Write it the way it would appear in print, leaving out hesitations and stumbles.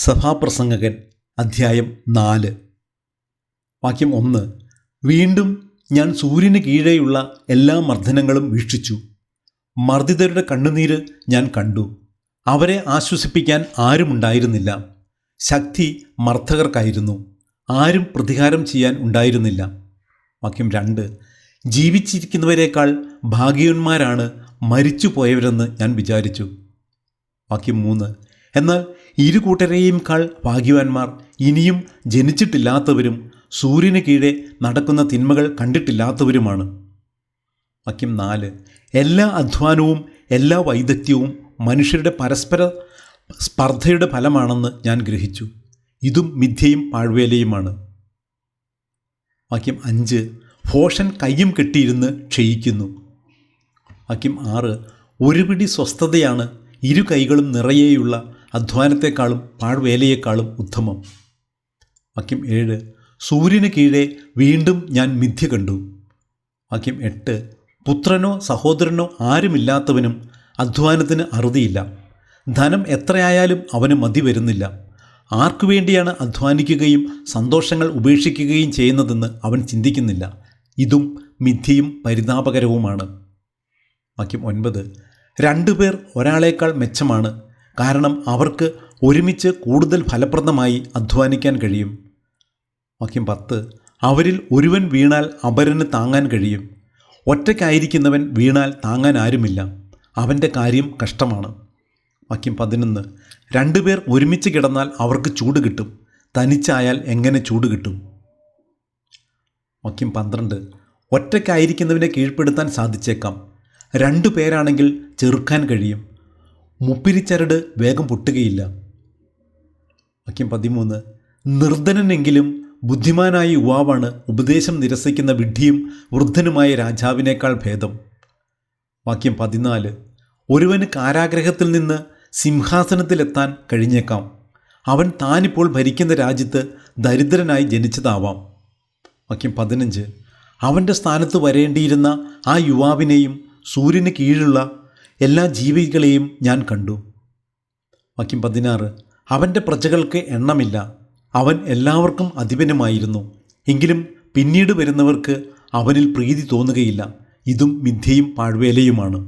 സഭാപ്രസംഗകൻ അധ്യായം 4 വാക്യം 1. വീണ്ടും ഞാൻ സൂര്യന് കീഴെയുള്ള എല്ലാ മർദ്ദനങ്ങളും വീക്ഷിച്ചു. മർദ്ദിതരുടെ കണ്ണുനീര് ഞാൻ കണ്ടു. അവരെ ആശ്വസിപ്പിക്കാൻ ആരുമുണ്ടായിരുന്നില്ല. ശക്തി മർദ്ദകർക്കായിരുന്നു, ആരും പ്രതികാരം ചെയ്യാൻ ഉണ്ടായിരുന്നില്ല. വാക്യം 2. ജീവിച്ചിരിക്കുന്നവരെക്കാൾ ഭാഗ്യവാന്മാരാണ് മരിച്ചുപോയവരെന്ന് ഞാൻ വിചാരിച്ചു. വാക്യം 3. എന്നാൽ ഇരു കൂട്ടരെയുംക്കാൾ ഭാഗ്യവാന്മാർ ഇനിയും ജനിച്ചിട്ടില്ലാത്തവരും സൂര്യന് കീഴെ നടക്കുന്ന തിന്മകൾ കണ്ടിട്ടില്ലാത്തവരുമാണ്. വാക്യം 4. എല്ലാ അധ്വാനവും എല്ലാ വൈദഗ്ധ്യവും മനുഷ്യരുടെ പരസ്പര സ്പർദ്ധയുടെ ഫലമാണെന്ന് ഞാൻ ഗ്രഹിച്ചു. ഇതും മിഥ്യയും പാഴ്വേലയുമാണ്. വാക്യം 5. ഭോഷൻ കയ്യും കെട്ടിയിരുന്ന് ക്ഷയിക്കുന്നു. വാക്യം 6. ഒരു പിടി സ്വസ്ഥതയാണ് ഇരു കൈകളും നിറയെയുള്ള അധ്വാനത്തെക്കാളും പാഴ്വേലയേക്കാളും ഉത്തമം. വാക്യം 7. സൂര്യന് കീഴെ വീണ്ടും ഞാൻ മിഥ്യ കണ്ടു. വാക്യം 8. പുത്രനോ സഹോദരനോ ആരുമില്ലാത്തവനും അധ്വാനത്തിന് അറുതിയില്ല. ധനം എത്രയായാലും അവന് മതി വരുന്നില്ല. ആർക്കു വേണ്ടിയാണ് അധ്വാനിക്കുകയും സന്തോഷങ്ങൾ ഉപേക്ഷിക്കുകയും ചെയ്യുന്നതെന്ന് അവൻ ചിന്തിക്കുന്നില്ല. ഇതും മിഥ്യയും പരിതാപകരവുമാണ്. വാക്യം 9. 2 പേർ ഒരാളേക്കാൾ മെച്ചമാണ്, കാരണം അവർക്ക് ഒരുമിച്ച് കൂടുതൽ ഫലപ്രദമായി അധ്വാനിക്കാൻ കഴിയും. വാക്യം 10. അവരിൽ ഒരുവൻ വീണാൽ അപരന് താങ്ങാൻ കഴിയും. ഒറ്റയ്ക്കായിരിക്കുന്നവൻ വീണാൽ താങ്ങാൻ ആരുമില്ല, അവൻ്റെ കാര്യം കഷ്ടമാണ്. വാക്യം 11. 2 പേർ ഒരുമിച്ച് കിടന്നാൽ അവർക്ക് ചൂട് കിട്ടും, തനിച്ചായാൽ എങ്ങനെ ചൂട് കിട്ടും? വാക്യം 12. ഒറ്റയ്ക്കായിരിക്കുന്നവനെ കീഴ്പ്പെടുത്താൻ സാധിച്ചേക്കാം, 2 പേരാണെങ്കിൽ ചെറുക്കാൻ കഴിയും. മുപ്പിരിച്ചരട് വേഗം പൊട്ടുകയില്ല. വാക്യം 13. നിർധനനെങ്കിലും ബുദ്ധിമാനായ യുവാവാണ് ഉപദേശം നിരസിക്കുന്ന വിഡ്ഢിയും വൃദ്ധനുമായ രാജാവിനേക്കാൾ ഭേദം. വാക്യം 14. ഒരുവന് കാരാഗ്രഹത്തിൽ നിന്ന് സിംഹാസനത്തിലെത്താൻ കഴിഞ്ഞേക്കാം, അവൻ താനിപ്പോൾ ഭരിക്കുന്ന രാജ്യത്ത് ദരിദ്രനായി ജനിച്ചതാവാം. വാക്യം 15. അവൻ്റെ സ്ഥാനത്ത് വരേണ്ടിയിരുന്ന ആ യുവാവിനെയും സൂര്യന് കീഴിലുള്ള എല്ലാ ജീവികളെയും ഞാൻ കണ്ടു. വാക്യം 16. അവൻ്റെ പ്രജകൾക്ക് എണ്ണമില്ല, അവൻ എല്ലാവർക്കും അധിപനുമായിരുന്നു. എങ്കിലും പിന്നീട് വരുന്നവർക്ക് അവനിൽ പ്രീതി തോന്നുകയില്ല. ഇതും മിഥ്യയും പാഴ്വേലയുമാണ്.